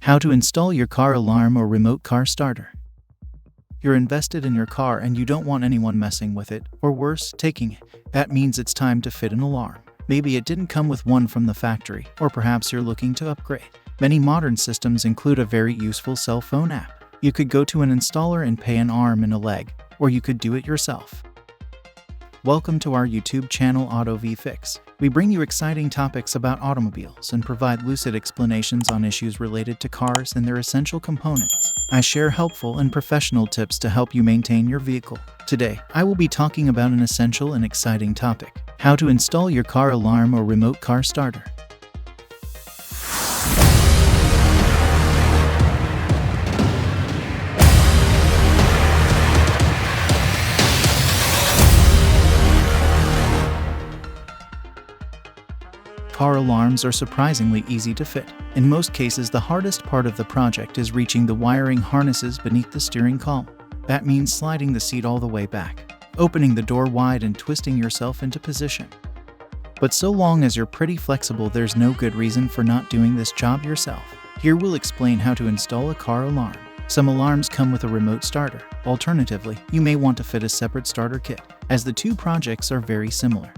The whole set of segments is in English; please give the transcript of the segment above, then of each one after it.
How to install your car alarm or remote car starter. You're invested in your car and you don't want anyone messing with it, or worse, taking it. That means it's time to fit an alarm. Maybe it didn't come with one from the factory, or perhaps you're looking to upgrade. Many modern systems include a very useful cell phone app. You could go to an installer and pay an arm and a leg, or you could do it yourself. Welcome to our YouTube channel Auto VFix. We bring you exciting topics about automobiles and provide lucid explanations on issues related to cars and their essential components. I share helpful and professional tips to help you maintain your vehicle. Today, I will be talking about an essential and exciting topic: how to install your car alarm or remote car starter. Car alarms are surprisingly easy to fit. In most cases, the hardest part of the project is reaching the wiring harnesses beneath the steering column. That means sliding the seat all the way back, opening the door wide and twisting yourself into position. But so long as you're pretty flexible, there's no good reason for not doing this job yourself. Here we'll explain how to install a car alarm. Some alarms come with a remote starter. Alternatively, you may want to fit a separate starter kit, as the two projects are very similar.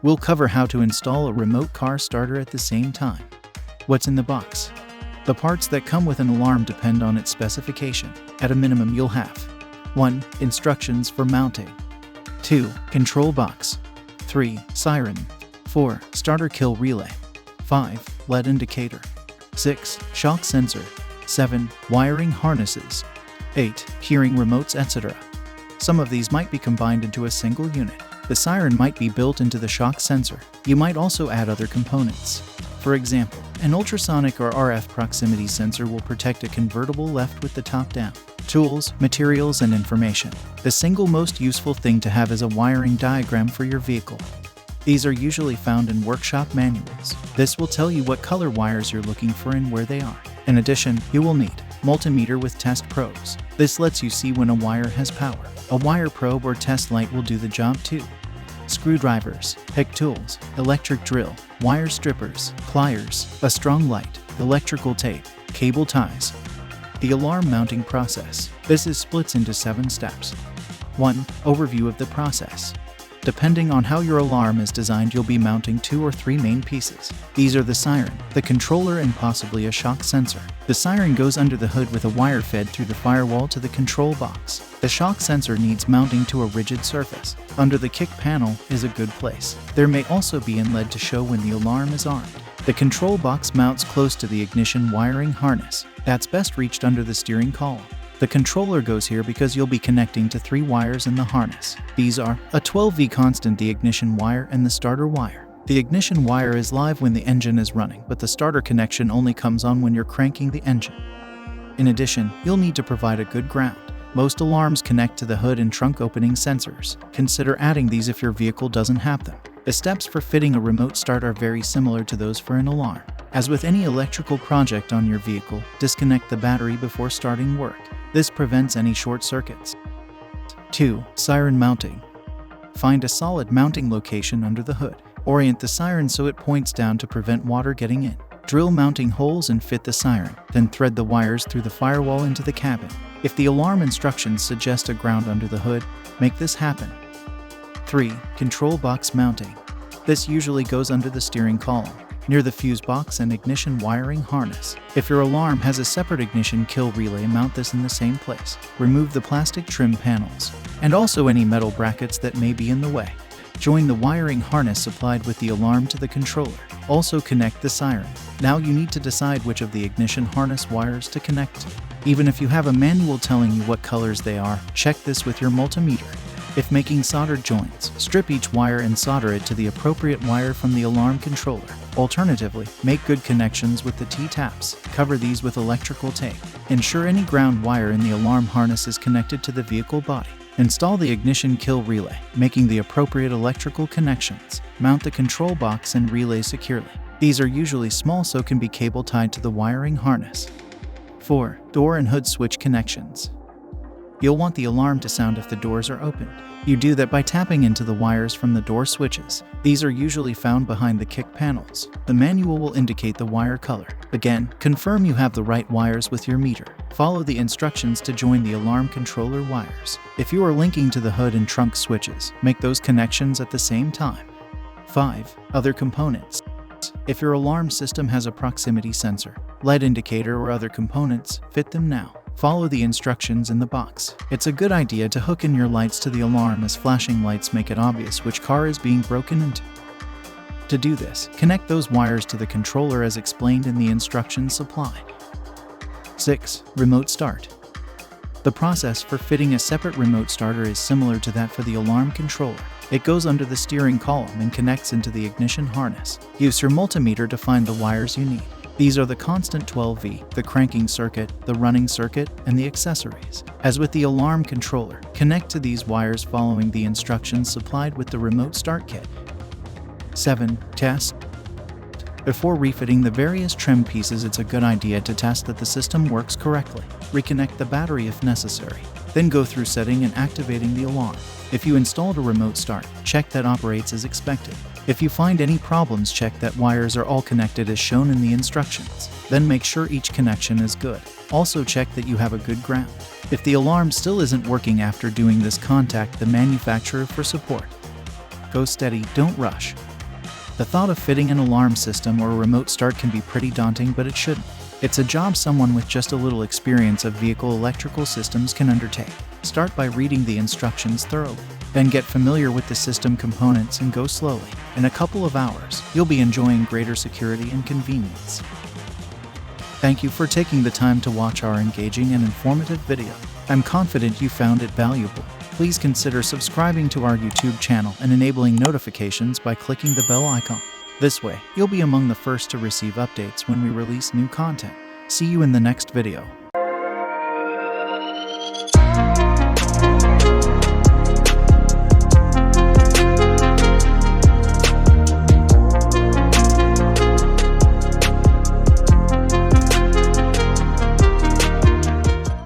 We'll cover how to install a remote car starter at the same time. What's in the box? The parts that come with an alarm depend on its specification. At a minimum, you'll have 1. Instructions for mounting. 2. Control box. 3. Siren. 4. Starter kill relay. 5. LED indicator. 6. Shock sensor. 7. Wiring harnesses. 8. Hearing remotes, etc. Some of these might be combined into a single unit. The siren might be built into the shock sensor. You might also add other components. For example, an ultrasonic or RF proximity sensor will protect a convertible left with the top down. Tools, materials, and information. The single most useful thing to have is a wiring diagram for your vehicle. These are usually found in workshop manuals. This will tell you what color wires you're looking for and where they are. In addition, you will need multimeter with test probes. This lets you see when a wire has power. A wire probe or test light will do the job too. Screwdrivers, pick tools, electric drill, wire strippers, pliers, a strong light, electrical tape, cable ties. The alarm mounting process. This is splits into 7 steps. 1. Overview of the process. Depending on how your alarm is designed, you'll be mounting 2 or 3 main pieces. These are the siren, the controller, and possibly a shock sensor. The siren goes under the hood with a wire fed through the firewall to the control box. The shock sensor needs mounting to a rigid surface. Under the kick panel is a good place. There may also be an LED to show when the alarm is armed. The control box mounts close to the ignition wiring harness. That's best reached under the steering column. The controller goes here because you'll be connecting to 3 wires in the harness. These are a 12V constant, the ignition wire, and the starter wire. The ignition wire is live when the engine is running, but the starter connection only comes on when you're cranking the engine. In addition, you'll need to provide a good ground. Most alarms connect to the hood and trunk opening sensors. Consider adding these if your vehicle doesn't have them. The steps for fitting a remote start are very similar to those for an alarm. As with any electrical project on your vehicle, disconnect the battery before starting work. This prevents any short circuits. 2. Siren mounting. Find a solid mounting location under the hood. Orient the siren so it points down to prevent water getting in. Drill mounting holes and fit the siren, then thread the wires through the firewall into the cabin. If the alarm instructions suggest a ground under the hood, make this happen. 3. Control box mounting. This usually goes under the steering column, near the fuse box and ignition wiring harness. If your alarm has a separate ignition kill relay, mount this in the same place. Remove the plastic trim panels, and also any metal brackets that may be in the way. Join the wiring harness supplied with the alarm to the controller. Also connect the siren. Now you need to decide which of the ignition harness wires to connect to. Even if you have a manual telling you what colors they are, check this with your multimeter. If making soldered joints, strip each wire and solder it to the appropriate wire from the alarm controller. Alternatively, make good connections with the T-taps. Cover these with electrical tape. Ensure any ground wire in the alarm harness is connected to the vehicle body. Install the ignition kill relay, making the appropriate electrical connections. Mount the control box and relay securely. These are usually small, so can be cable tied to the wiring harness. 4. Door and hood switch connections. You'll want the alarm to sound if the doors are opened. You do that by tapping into the wires from the door switches. These are usually found behind the kick panels. The manual will indicate the wire color. Again, confirm you have the right wires with your meter. Follow the instructions to join the alarm controller wires. If you are linking to the hood and trunk switches, make those connections at the same time. 5. Other components. If your alarm system has a proximity sensor, LED indicator, or other components, fit them now. Follow the instructions in the box. It's a good idea to hook in your lights to the alarm, as flashing lights make it obvious which car is being broken into. To do this, connect those wires to the controller as explained in the instructions supplied. 6. Remote start. The process for fitting a separate remote starter is similar to that for the alarm controller. It goes under the steering column and connects into the ignition harness. Use your multimeter to find the wires you need. These are the constant 12V, the cranking circuit, the running circuit, and the accessories. As with the alarm controller, connect to these wires following the instructions supplied with the remote start kit. 7. Test. Before refitting the various trim pieces, it's a good idea to test that the system works correctly. Reconnect the battery if necessary. Then go through setting and activating the alarm. If you installed a remote start, check that operates as expected. If you find any problems, check that wires are all connected as shown in the instructions. Then make sure each connection is good. Also check that you have a good ground. If the alarm still isn't working after doing this, contact the manufacturer for support. Go steady, don't rush. The thought of fitting an alarm system or a remote start can be pretty daunting, but it shouldn't. It's a job someone with just a little experience of vehicle electrical systems can undertake. Start by reading the instructions thoroughly. Then get familiar with the system components and go slowly. In a couple of hours, you'll be enjoying greater security and convenience. Thank you for taking the time to watch our engaging and informative video. I'm confident you found it valuable. Please consider subscribing to our YouTube channel and enabling notifications by clicking the bell icon. This way, you'll be among the first to receive updates when we release new content. See you in the next video.